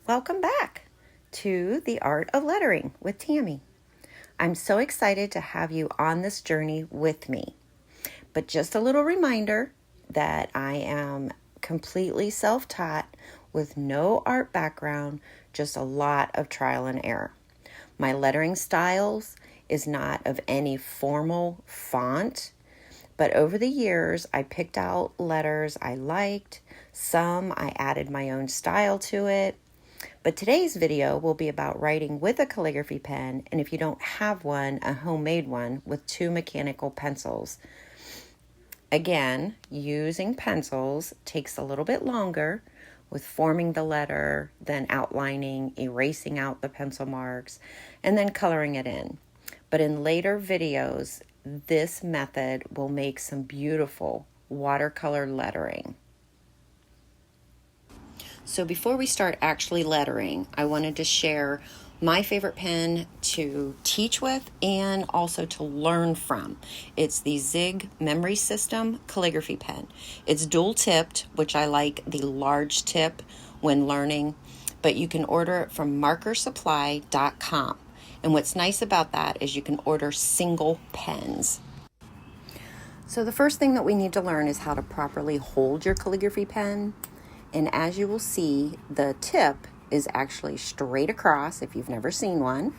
Welcome back to The Art of Lettering with Tammy. I'm so excited to have you on this journey with me. But just a little reminder that I am completely self-taught with no art background, just a lot of trial and error. My lettering styles is not of any formal font, but over the years I picked out letters I liked. Some I added my own style to it. But today's video will be about writing with a calligraphy pen, and if you don't have one, a homemade one with 2 mechanical pencils. Again, using pencils takes a little bit longer with forming the letter, then outlining, erasing out the pencil marks, and then coloring it in. But in later videos, this method will make some beautiful watercolor lettering. So before we start actually lettering, I wanted to share my favorite pen to teach with and also to learn from. It's the Zig Memory System calligraphy pen. It's dual tipped, which I like the large tip when learning, but you can order it from markersupply.com. And what's nice about that is you can order single pens. So the first thing that we need to learn is how to properly hold your calligraphy pen. And as you will see, the tip is actually straight across if you've never seen one.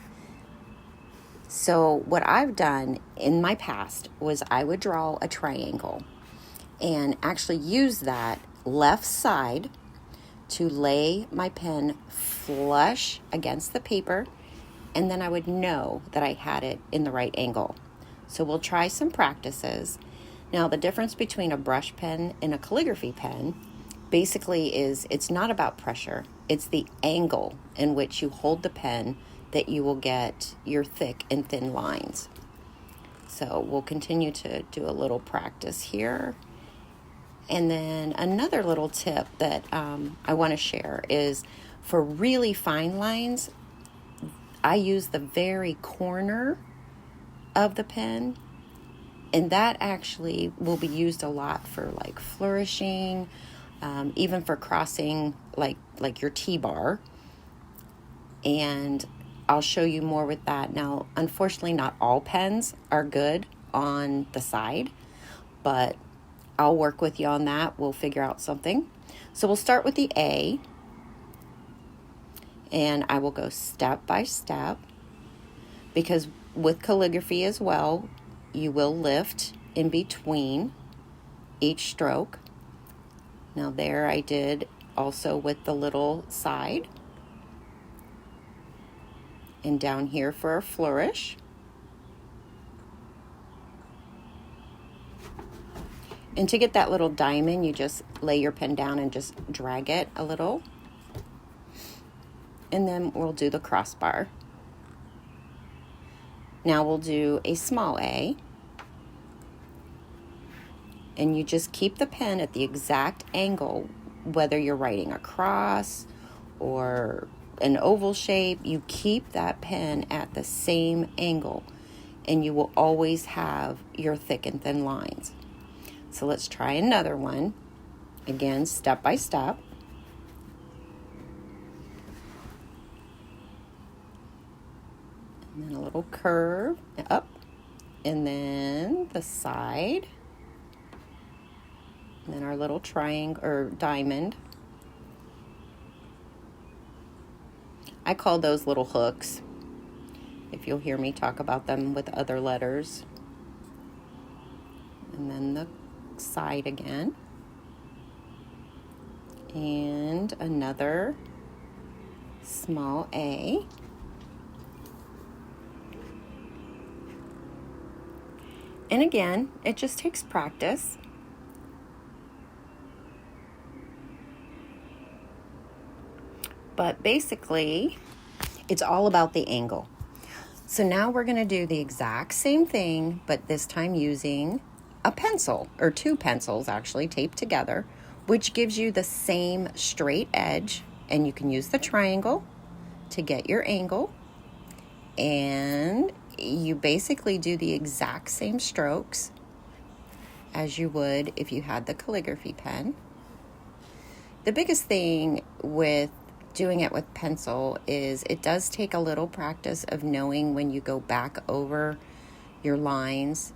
So what I've done in my past was I would draw a triangle and actually use that left side to lay my pen flush against the paper, and then I would know that I had it in the right angle. So we'll try some practices. Now, the difference between a brush pen and a calligraphy pen basically is it's not about pressure. It's the angle in which you hold the pen that you will get your thick and thin lines. So we'll continue to do a little practice here. And then another little tip that I want to share is for really fine lines, I use the very corner of the pen, and that actually will be used a lot for like flourishing, even for crossing like your T-bar. And I'll show you more with that. Now, unfortunately, not all pens are good on the side, but I'll work with you on that. We'll figure out something. So we'll start with the A, and I will go step by step, because with calligraphy as well, you will lift in between each stroke. Now there I did also with the little side. And down here for a flourish. And to get that little diamond, you just lay your pen down and just drag it a little. And then we'll do the crossbar. Now we'll do a small A. And you just keep the pen at the exact angle, whether you're writing across or an oval shape, you keep that pen at the same angle, and you will always have your thick and thin lines. So let's try another one. Again, step by step. And then a little curve up, and then the side. And then our little triangle or diamond. I call those little hooks, if you'll hear me talk about them with other letters. And then the side again. And another small A. And again, it just takes practice. But basically, it's all about the angle. So now we're going to do the exact same thing, but this time using a pencil, or 2 pencils actually taped together, which gives you the same straight edge. And you can use the triangle to get your angle. And you basically do the exact same strokes as you would if you had the calligraphy pen. The biggest thing with doing it with pencil is it does take a little practice of knowing when you go back over your lines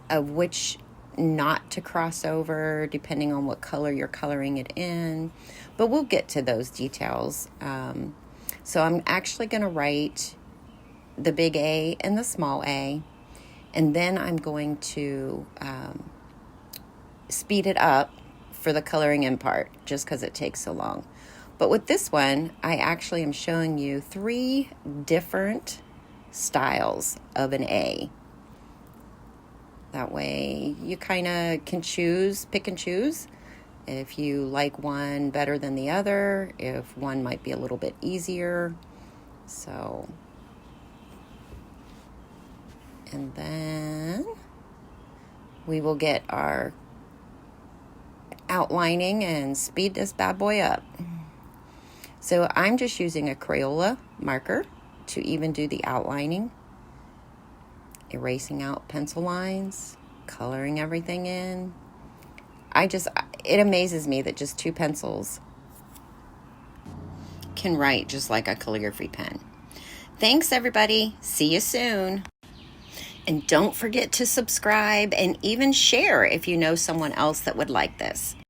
of which not to cross over depending on what color you're coloring it in, but we'll get to those details. So I'm actually going to write the big A and the small a, and then I'm going to speed it up for the coloring in part just because it takes so long. But with this one, I actually am showing you 3 different styles of an A. That way you kind of can pick and choose if you like one better than the other, if one might be a little bit easier. So, and then we will get our outlining and speed this bad boy up. So I'm just using a Crayola marker to even do the outlining, erasing out pencil lines, coloring everything in. It amazes me that just 2 pencils can write just like a calligraphy pen. Thanks, everybody. See you soon. And don't forget to subscribe and even share if you know someone else that would like this.